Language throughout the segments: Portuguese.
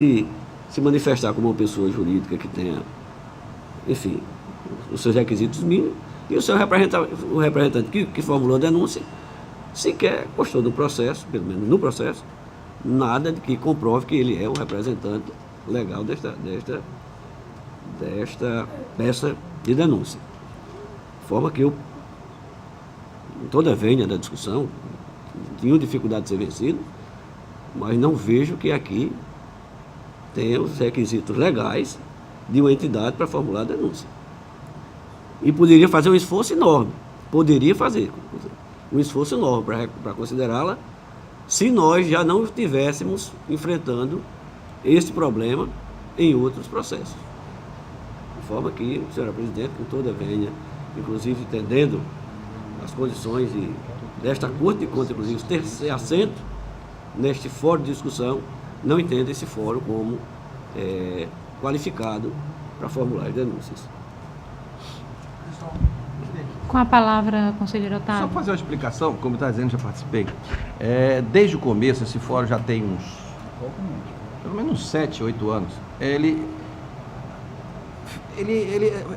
de se manifestar como uma pessoa jurídica que tenha, enfim, os seus requisitos mínimos, e o seu representante que formulou a denúncia sequer constou do processo, pelo menos no processo, nada de que comprove que ele é o representante legal desta peça de denúncia. De forma que eu, em toda a vênia da discussão, tinha dificuldade de ser vencido, mas não vejo que aqui tenha os requisitos legais de uma entidade para formular a denúncia. E poderia fazer um esforço enorme, para considerá-la, se nós já não estivéssemos enfrentando este problema em outros processos. De forma que, senhora presidente, com toda a vênia, inclusive entendendo as condições desta Corte de Contas, inclusive ter assento neste fórum de discussão, não entendo esse fórum como qualificado para formular as denúncias. Com a palavra, conselheiro Otávio. Só fazer uma explicação, como está dizendo, já participei. Desde o começo, esse fórum já tem pelo menos 7, 8 anos. Ele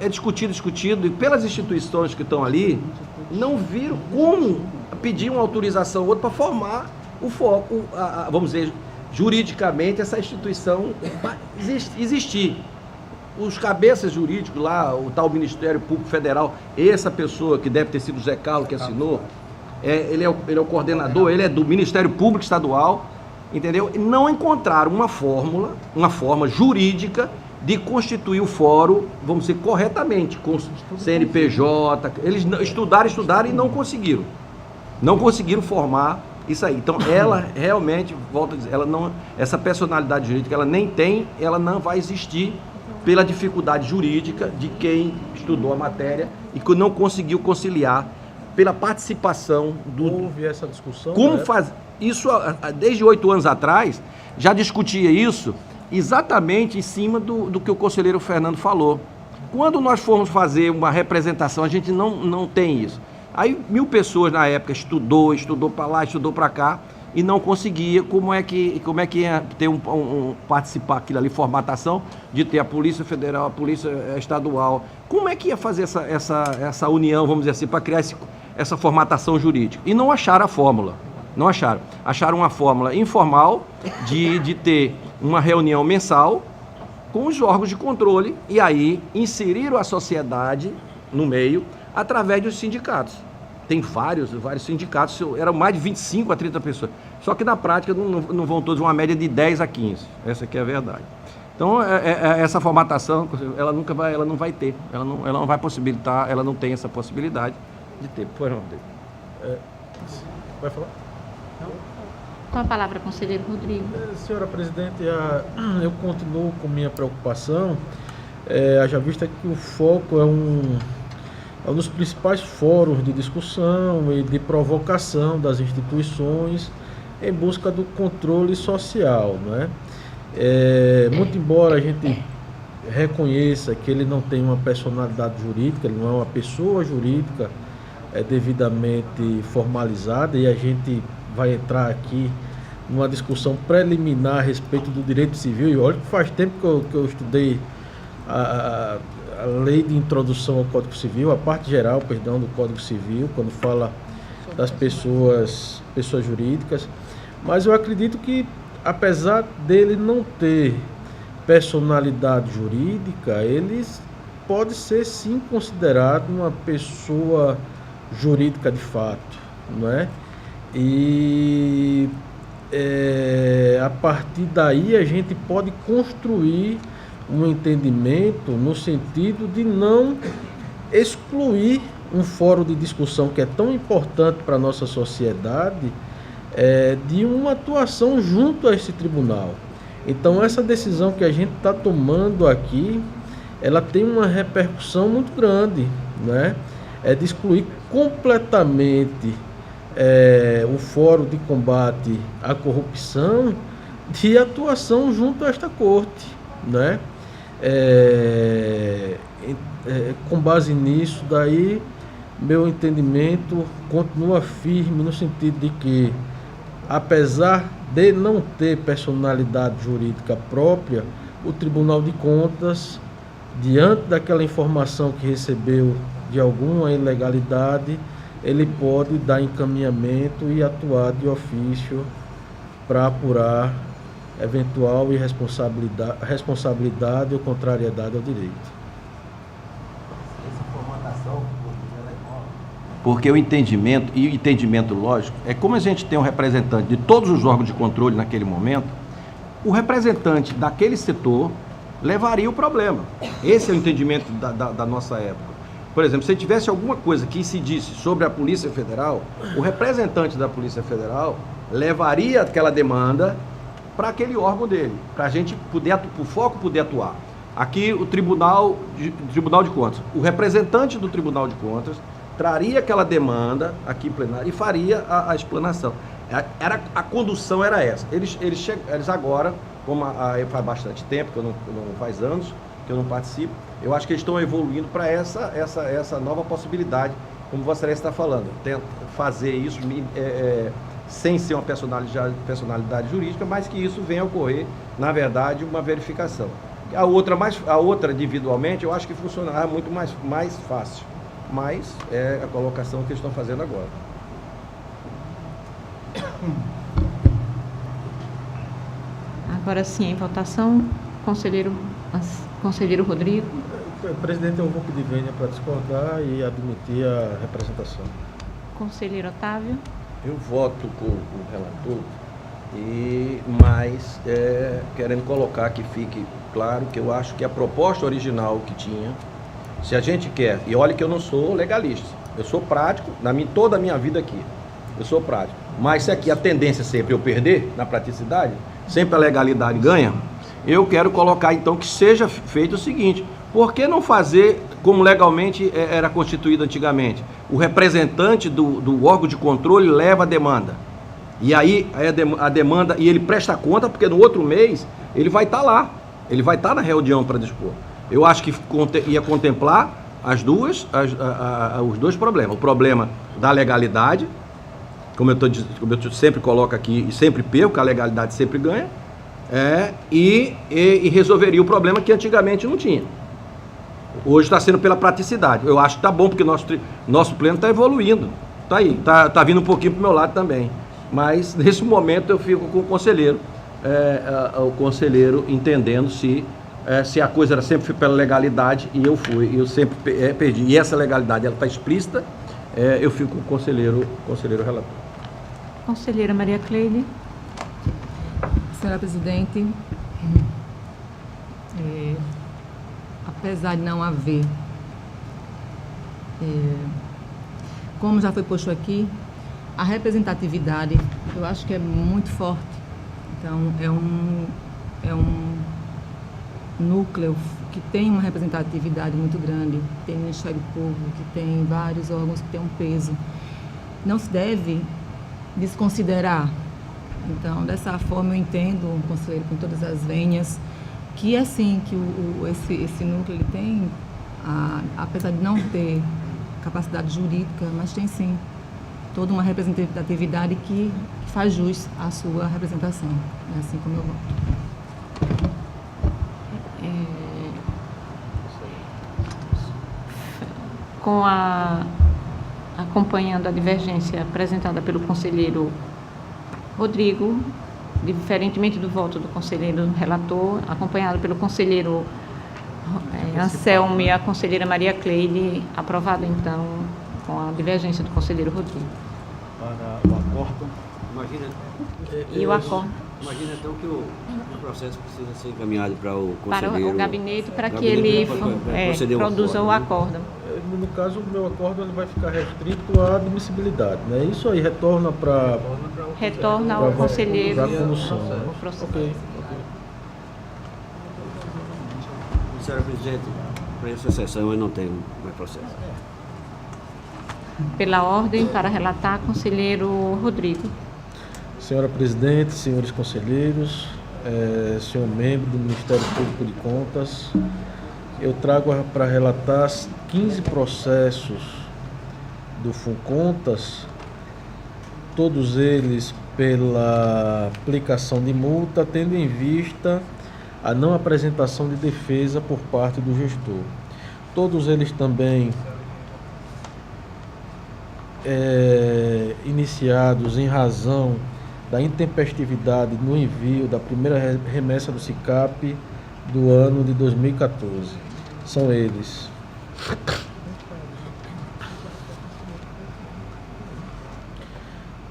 é discutido, e pelas instituições que estão ali, não viram como pedir uma autorização ou outra para formar o foco, vamos dizer, juridicamente, essa instituição existir. Os cabeças jurídicos lá, o tal Ministério Público Federal, essa pessoa que deve ter sido o Zé Carlos que assinou, ele é o coordenador, ele é do Ministério Público Estadual, entendeu? E não encontraram uma forma jurídica de constituir o fórum, vamos dizer, corretamente, com CNPJ. Eles estudaram e não conseguiram. Não conseguiram formar isso aí. Então, ela realmente, volto a dizer, essa personalidade jurídica, ela não vai existir pela dificuldade jurídica de quem estudou a matéria e que não conseguiu conciliar pela participação do... Houve essa discussão? Como faz isso, desde 8 anos atrás, já discutia isso exatamente em cima do que o conselheiro Fernando falou. Quando nós formos fazer uma representação, a gente não tem isso. Aí 1000 pessoas na época estudou para lá, estudou para cá e não conseguia. Como é que ia ter participar aquilo ali, formatação, de ter a Polícia Federal, a Polícia Estadual? Como é que ia fazer essa união, vamos dizer assim, para criar essa formatação jurídica? E não acharam a fórmula. Não acharam. Acharam uma fórmula informal de ter uma reunião mensal com os órgãos de controle e aí inseriram a sociedade no meio através dos sindicatos. Tem vários sindicatos, eram mais de 25 a 30 pessoas. Só que na prática não vão todos, uma média de 10 a 15. Essa aqui é a verdade. Então, essa formatação, ela não vai ter, ela não vai possibilitar, ela não tem essa possibilidade de ter. Vai falar? Com a palavra, conselheiro Rodrigo. Senhora presidente, eu continuo com minha preocupação, haja vista que o foco é um dos principais fóruns de discussão e de provocação das instituições em busca do controle social, não é? Muito embora a gente reconheça que ele não tem uma personalidade jurídica, ele não é uma pessoa jurídica devidamente formalizada, e a gente vai entrar aqui numa discussão preliminar a respeito do direito civil, e olha que faz tempo que eu estudei a lei de introdução ao Código Civil, a parte geral, perdão, do Código Civil, quando fala das pessoas jurídicas, mas eu acredito que, apesar dele não ter personalidade jurídica, ele pode ser sim considerado uma pessoa jurídica de fato, não é? E a partir daí a gente pode construir um entendimento no sentido de não excluir um fórum de discussão que é tão importante para a nossa sociedade, de uma atuação junto a esse tribunal. Então, essa decisão que a gente está tomando aqui, ela tem uma repercussão muito grande, né? De excluir completamente o Fórum de Combate à Corrupção de atuação junto a esta corte, né? Com base nisso, daí meu entendimento continua firme no sentido de que apesar de não ter personalidade jurídica própria, o Tribunal de Contas, diante daquela informação que recebeu de alguma ilegalidade, ele pode dar encaminhamento e atuar de ofício para apurar eventual irresponsabilidade ou contrariedade ao direito. Porque o entendimento, e o entendimento lógico, é como a gente tem um representante de todos os órgãos de controle naquele momento, o representante daquele setor levaria o problema. Esse é o entendimento da nossa época. Por exemplo, se tivesse alguma coisa que incidisse sobre a Polícia Federal, o representante da Polícia Federal levaria aquela demanda para aquele órgão dele, para a gente poder, para o foco poder atuar. Aqui o Tribunal de Contas, o representante do Tribunal de Contas traria aquela demanda aqui em plenário e faria a explanação. A condução era essa. Eles agora, como faz bastante tempo, que eu não faz anos que eu não participo, eu acho que eles estão evoluindo para essa nova possibilidade, como Vossa Excelência está falando, fazer isso sem ser uma personalidade jurídica, mas que isso venha a ocorrer, na verdade, uma verificação. A outra individualmente, eu acho que funcionará muito mais fácil, mas é a colocação que eles estão fazendo agora. Agora sim, em votação, conselheiro Rodrigo. Presidente, eu vou pedir vênia para discordar e admitir a representação. Conselheiro Otávio. Eu voto com o relator, mas querendo colocar que fique claro que eu acho que a proposta original que tinha, se a gente quer, e olha que eu não sou legalista, eu sou prático, toda a minha vida aqui, eu sou prático, mas se aqui a tendência sempre eu perder na praticidade, sempre a legalidade ganha, eu quero colocar então que seja feito o seguinte: por que não fazer como legalmente era constituído antigamente? O representante do órgão de controle leva a demanda. E aí a demanda, e ele presta conta, porque no outro mês ele vai estar lá. Ele vai estar na reunião para dispor. Eu acho que ia contemplar os dois problemas. O problema da legalidade, como eu sempre coloco aqui e sempre perco, a legalidade sempre ganha, e resolveria o problema que antigamente não tinha. Hoje está sendo pela praticidade. Eu acho que está bom, porque nosso pleno está evoluindo. Está aí, está vindo um pouquinho para o meu lado também. Mas, nesse momento, eu fico com o conselheiro entendendo se a coisa era sempre pela legalidade, e eu sempre perdi. E essa legalidade está explícita, eu fico com o conselheiro relator. Conselheira Maria Cleide. Senhora Presidente, apesar de não haver, como já foi posto aqui, a representatividade, eu acho que é muito forte. Então, é um núcleo que tem uma representatividade muito grande, tem o Ministério Público, que tem vários órgãos que têm um peso. Não se deve desconsiderar. Então, dessa forma, eu entendo, conselheiro, com todas as venhas, que é sim, que esse núcleo ele tem, apesar de não ter capacidade jurídica, mas tem sim toda uma representatividade que faz jus à sua representação. É assim como eu voto. Acompanhando a divergência apresentada pelo conselheiro Rodrigo, diferentemente do voto do conselheiro relator, acompanhado pelo conselheiro Anselmo e a conselheira Maria Cleide, aprovado então com a divergência do conselheiro Rodrigo. Para o acordo. E o acordo. Imagina então que o processo precisa ser encaminhado para o conselheiro. Para o gabinete, para que ele produza o acordo. No caso, o meu acordo ele vai ficar restrito à admissibilidade, né? Isso aí retorna para... Retorna ao conselheiro. Para a condução, né? Ok. Senhora Presidente, para essa sessão eu não tenho mais processo. Pela ordem, para relatar, conselheiro Rodrigo. Senhora Presidente, senhores conselheiros, senhor membro do Ministério Público de Contas, eu trago para relatar 15 processos do FUNCONTAS, todos eles pela aplicação de multa, tendo em vista a não apresentação de defesa por parte do gestor. Todos eles também iniciados em razão da intempestividade no envio da primeira remessa do SICAP do ano de 2014. São eles: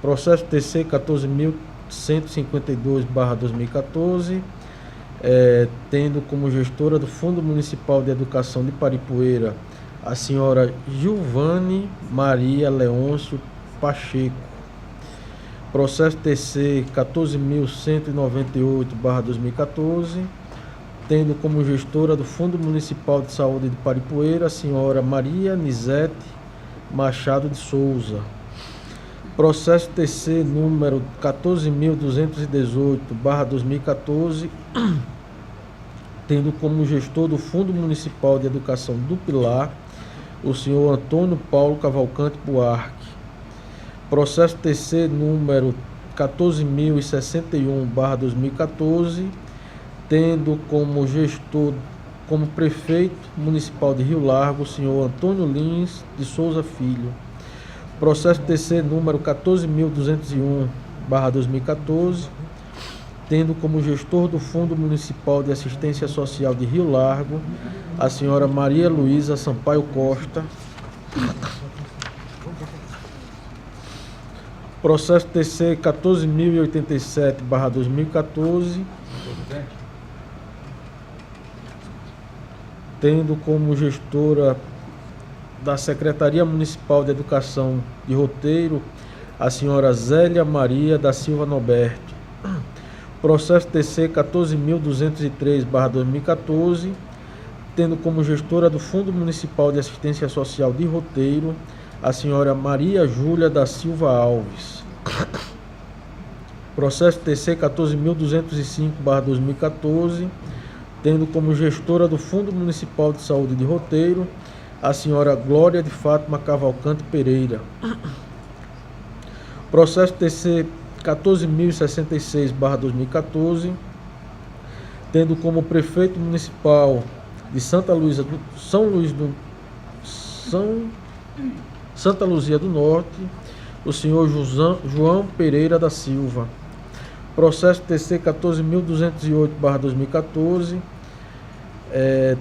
processo TC 14.152/2014, tendo como gestora do Fundo Municipal de Educação de Paripueira a senhora Gilvane Maria Leôncio Pacheco. Processo TC 14.198/2014, tendo como gestora do Fundo Municipal de Saúde de Paripueira a senhora Maria Nizete Machado de Souza. Processo TC número 14.218/2014, tendo como gestor do Fundo Municipal de Educação do Pilar o senhor Antônio Paulo Cavalcante Buarque. Processo TC número 14.061/2014, tendo como gestor, como prefeito municipal de Rio Largo, o senhor Antônio Lins de Souza Filho. Processo TC número 14.201/2014, tendo como gestor do Fundo Municipal de Assistência Social de Rio Largo a senhora Maria Luísa Sampaio Costa. Processo TC 14.087/2014, tendo como gestora da Secretaria Municipal de Educação de Roteiro a senhora Zélia Maria da Silva Noberti. Processo TC 14.203/2014, tendo como gestora do Fundo Municipal de Assistência Social de Roteiro a senhora Maria Júlia da Silva Alves. Processo TC 14.205/2014, tendo como gestora do Fundo Municipal de Saúde de Roteiro a senhora Glória de Fátima Cavalcante Pereira. Processo TC 14.066/2014, tendo como prefeito municipal de Santa Luzia do Norte o senhor João Pereira da Silva. Processo TC 14.208/2014,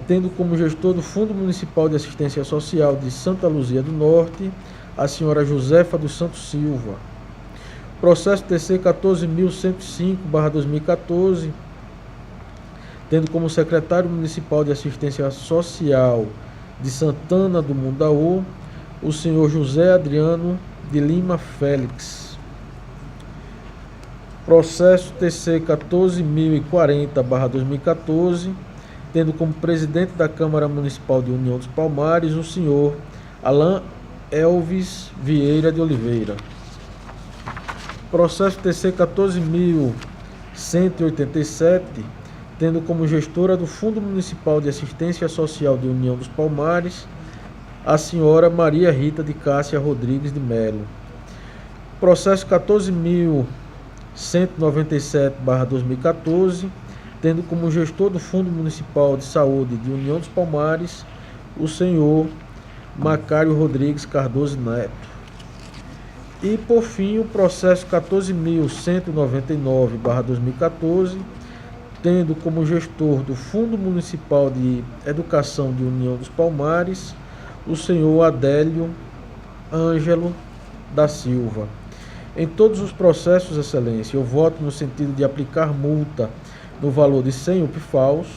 tendo como gestor do Fundo Municipal de Assistência Social de Santa Luzia do Norte a senhora Josefa dos Santos Silva. Processo TC 14.105/2014, tendo como secretário municipal de Assistência Social de Santana do Mundaú o senhor José Adriano de Lima Félix. Processo TC 14.040/2014, tendo como presidente da Câmara Municipal de União dos Palmares o senhor Alain Elvis Vieira de Oliveira. Processo TC 14.187, tendo como gestora do Fundo Municipal de Assistência Social de União dos Palmares a senhora Maria Rita de Cássia Rodrigues de Melo. Processo 14.197/2014, tendo como gestor do Fundo Municipal de Saúde de União dos Palmares o senhor Macário Rodrigues Cardoso Neto. E, por fim, o processo 14.199/2014, tendo como gestor do Fundo Municipal de Educação de União dos Palmares o senhor Adélio Ângelo da Silva. Em todos os processos, Excelência, eu voto no sentido de aplicar multa no valor de 100 UPFAUs,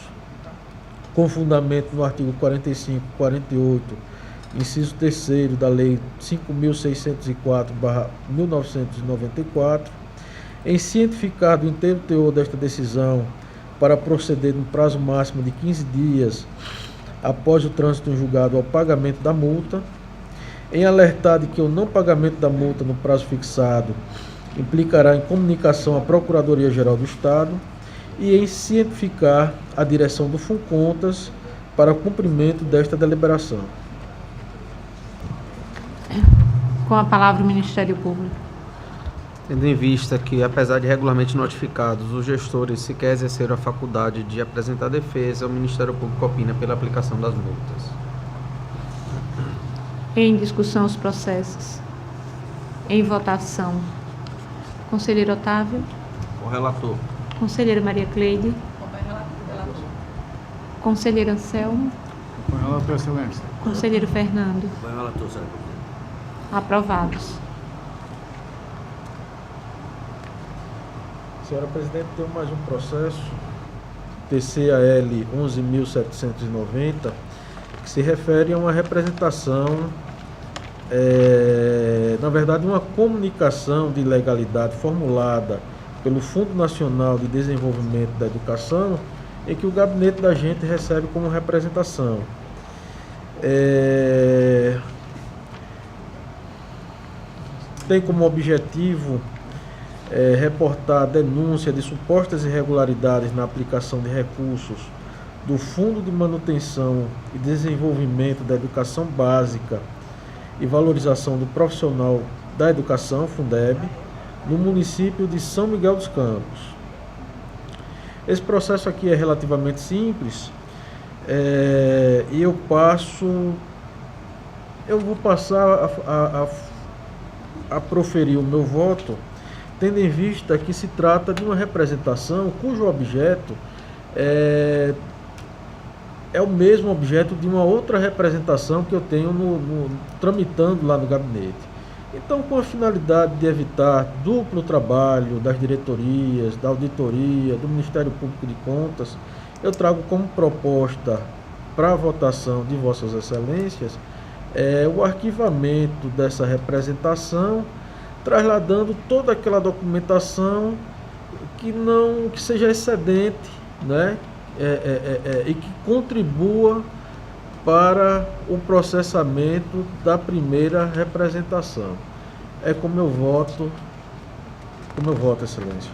com fundamento no artigo 45, 48, inciso 3º da Lei 5.604/1994, em cientificar do inteiro teor desta decisão para proceder no prazo máximo de 15 dias após o trânsito em julgado ao pagamento da multa, em alertar de que o não pagamento da multa no prazo fixado implicará em comunicação à Procuradoria-Geral do Estado e em cientificar a direção do FUNCONTAS para cumprimento desta deliberação. Com a palavra o Ministério Público. Tendo em vista que, apesar de regularmente notificados, os gestores sequer exerceram a faculdade de apresentar defesa, o Ministério Público opina pela aplicação das multas. Em discussão os processos. Em votação. Conselheiro Otávio. O relator. Conselheira Maria Cleide. Conselheiro Anselmo. Com relator, excelência. Conselheiro Fernando. Vai, relator, senhora presidente. Aprovados. Senhora presidente, tem mais um processo, TCAL 11.790, que se refere a uma representação, na verdade, uma comunicação de ilegalidade formulada pelo Fundo Nacional de Desenvolvimento da Educação, em que o gabinete da gente recebe como representação. Tem como objetivo reportar a denúncia de supostas irregularidades na aplicação de recursos do Fundo de Manutenção e Desenvolvimento da Educação Básica e Valorização do Profissional da Educação, Fundeb, no município de São Miguel dos Campos. Esse processo aqui é relativamente simples e eu vou passar a proferir o meu voto, tendo em vista que se trata de uma representação cujo objeto é o mesmo objeto de uma outra representação que eu tenho tramitando lá no gabinete. Então, com a finalidade de evitar duplo trabalho das diretorias, da auditoria, do Ministério Público de Contas, eu trago como proposta para a votação de Vossas Excelências o arquivamento dessa representação, trasladando toda aquela documentação que seja excedente, né? E que contribua para o processamento da primeira representação. É como eu voto, Excelência.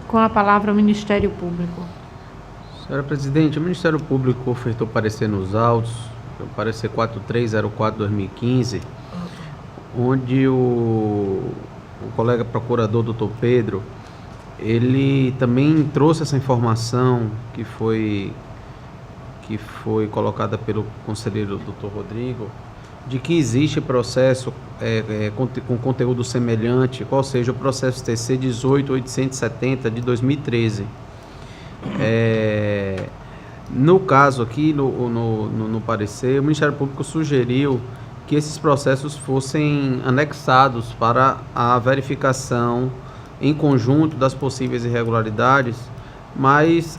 Com a palavra o Ministério Público. Senhora Presidente, o Ministério Público ofertou parecer nos autos, o parecer 4304/2015, onde o colega procurador, doutor Pedro, ele também trouxe essa informação que foi colocada pelo conselheiro doutor Rodrigo, de que existe processo com conteúdo semelhante, qual seja o processo TC 18.870 de 2013. No caso aqui, no parecer, o Ministério Público sugeriu que esses processos fossem anexados para a verificação em conjunto das possíveis irregularidades, mas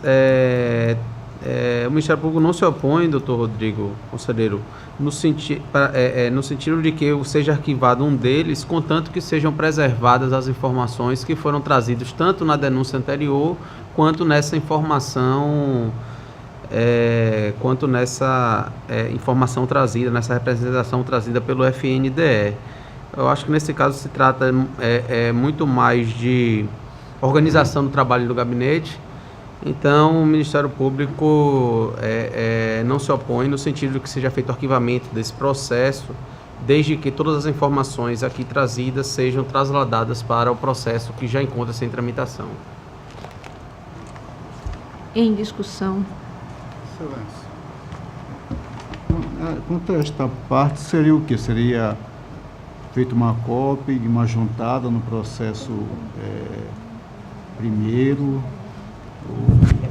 o Ministério Público não se opõe, doutor Rodrigo, conselheiro, no sentido de que seja arquivado um deles, contanto que sejam preservadas as informações que foram trazidas tanto na denúncia anterior, quanto nessa informação informação trazida, nessa representação trazida pelo FNDE. Eu acho que nesse caso se trata muito mais de organização do trabalho do gabinete. Então, o Ministério Público não se opõe no sentido de que seja feito o arquivamento desse processo, desde que todas as informações aqui trazidas sejam trasladadas para o processo que já encontra-se em tramitação. Em discussão. Excelência. Quanto a esta parte, seria o quê? Seria feito uma cópia e uma juntada no processo primeiro?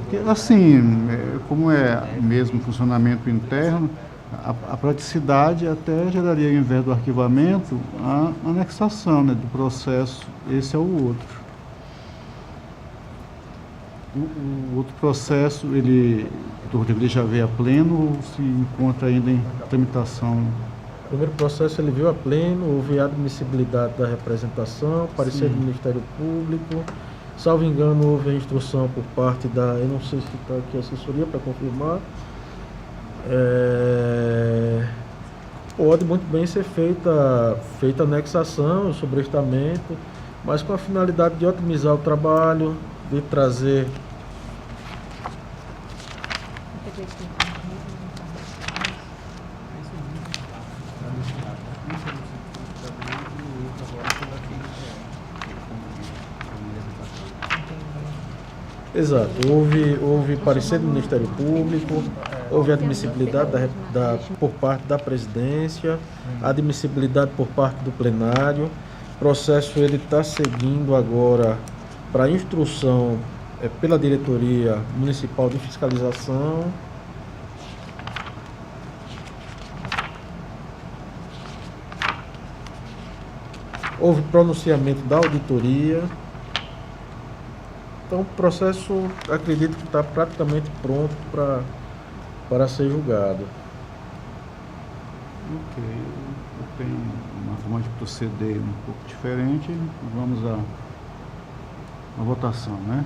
Porque, assim, como é mesmo funcionamento interno, a praticidade até geraria, ao invés do arquivamento, a anexação, né, do processo. Esse é o outro. O outro processo, ele já veio a pleno ou se encontra ainda em tramitação? O primeiro processo ele veio a pleno, houve admissibilidade da representação, parecer do Ministério Público. Salvo engano, houve a instrução por parte da, eu não sei se está aqui a assessoria para confirmar, pode muito bem ser feita a anexação, o sobrestamento, mas com a finalidade de otimizar o trabalho, de trazer Exato. Houve parecer do Ministério Público, houve admissibilidade por parte da presidência, admissibilidade por parte do plenário. O processo ele está seguindo agora para instrução pela Diretoria Municipal de Fiscalização. Houve pronunciamento da auditoria. Então o processo, acredito que está praticamente pronto para ser julgado. Ok, eu tenho uma forma de proceder um pouco diferente. Vamos à votação, né?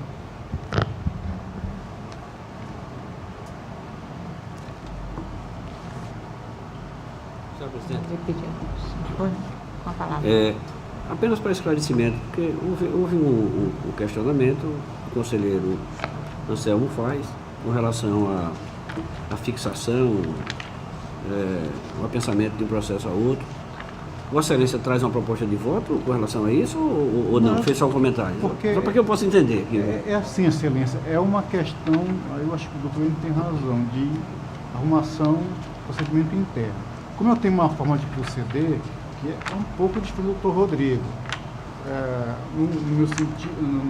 Senhor presidente. Foi com a palavra. Apenas para esclarecimento, porque houve um questionamento que o conselheiro Anselmo faz com relação à fixação, o pensamento de um processo a outro. Vossa Excelência traz uma proposta de voto com relação a isso ou não? Fez só um comentário? Só para que eu possa entender. É assim, Excelência, é uma questão, eu acho que o doutor tem razão, de arrumação do procedimento interno. Como eu tenho uma forma de proceder, que é um pouco diferente do doutor Rodrigo, no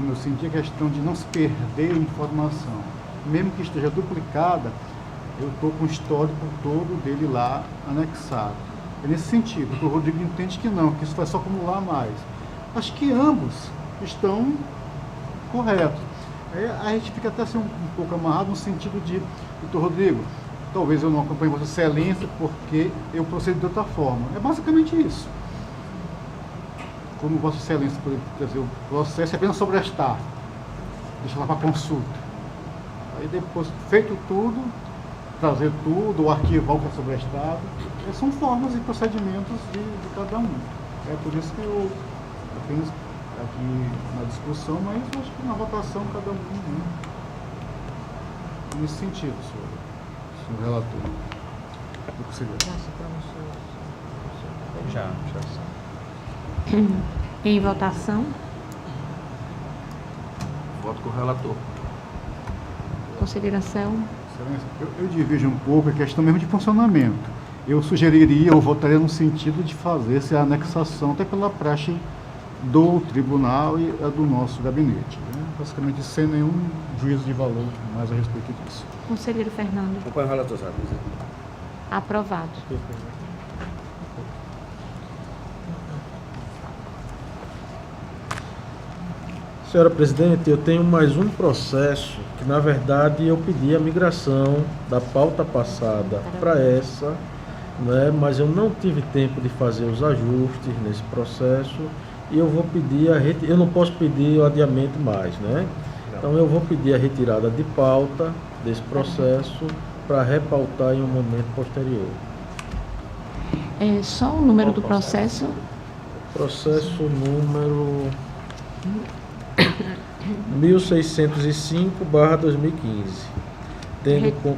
meu sentido, a questão de não se perder informação. Mesmo que esteja duplicada, eu estou com o histórico todo dele lá anexado. É nesse sentido, o doutor Rodrigo entende que não, que isso vai só acumular mais. Acho que ambos estão corretos. A gente fica até assim um pouco amarrado no sentido de, doutor Rodrigo, talvez eu não acompanhe Vossa Excelência porque eu procedo de outra forma. É basicamente isso. Como Vossa Excelência, quer dizer, o processo é apenas sobrestar, deixa lá para consulta. Aí depois, feito tudo, trazer tudo, ou arquivar o que é sobrestado, são formas e procedimentos de cada um. É por isso que eu apenas aqui na discussão, mas eu acho que na votação cada um, né? Nesse sentido, senhor relator. Do que você vê. Já. Em votação, Voto com o relator. conselheiro Anselmo. Excelência, eu divido um pouco a questão mesmo de funcionamento. Eu sugeriria, ou votaria no sentido de fazer essa anexação, até pela praxe do tribunal e a do nosso gabinete. Né? Basicamente, sem nenhum juízo de valor mais a respeito disso. Conselheiro Fernando. Acompanho o relator, senhor presidente. Aprovado. Senhora presidente, eu tenho mais um processo que, na verdade, eu pedi a migração da pauta passada para essa, né, mas eu não tive tempo de fazer os ajustes nesse processo e eu vou pedir eu não posso pedir o adiamento mais, né? Então eu vou pedir a retirada de pauta desse processo para repautar em um momento posterior. Só o número do processo. Processo número 1605/2015. Tendo com...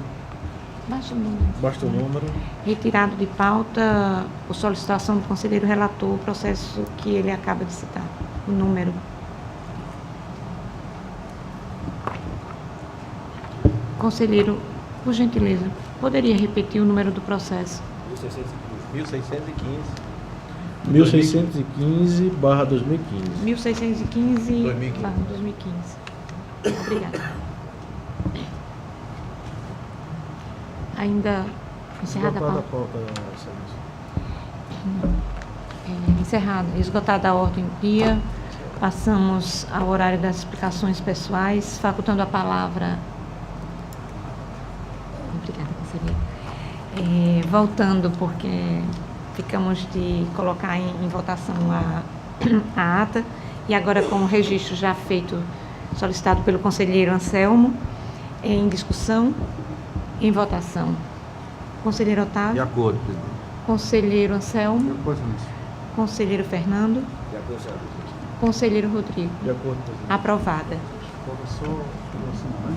Basta o número. Retirado de pauta por solicitação do conselheiro relator, o processo que ele acaba de citar. O número. Conselheiro, por gentileza, poderia repetir o número do processo? 1615/2015. 1615/2015. Obrigada. Ainda encerrada a pauta. Esgotada a ordem do dia, passamos ao horário das explicações pessoais, facultando a palavra. Obrigada, conselheiro. Voltando, porque ficamos de colocar em votação a ata, e agora com o registro já feito, solicitado pelo conselheiro Anselmo, em discussão, em votação. Conselheiro Otávio. De acordo, presidente. Conselheiro Anselmo. Depois, Excelência. Conselheiro Fernando. De acordo, senhor presidente. Conselheiro Rodrigo. De acordo, presidente. Aprovada. Falta só assinar, né?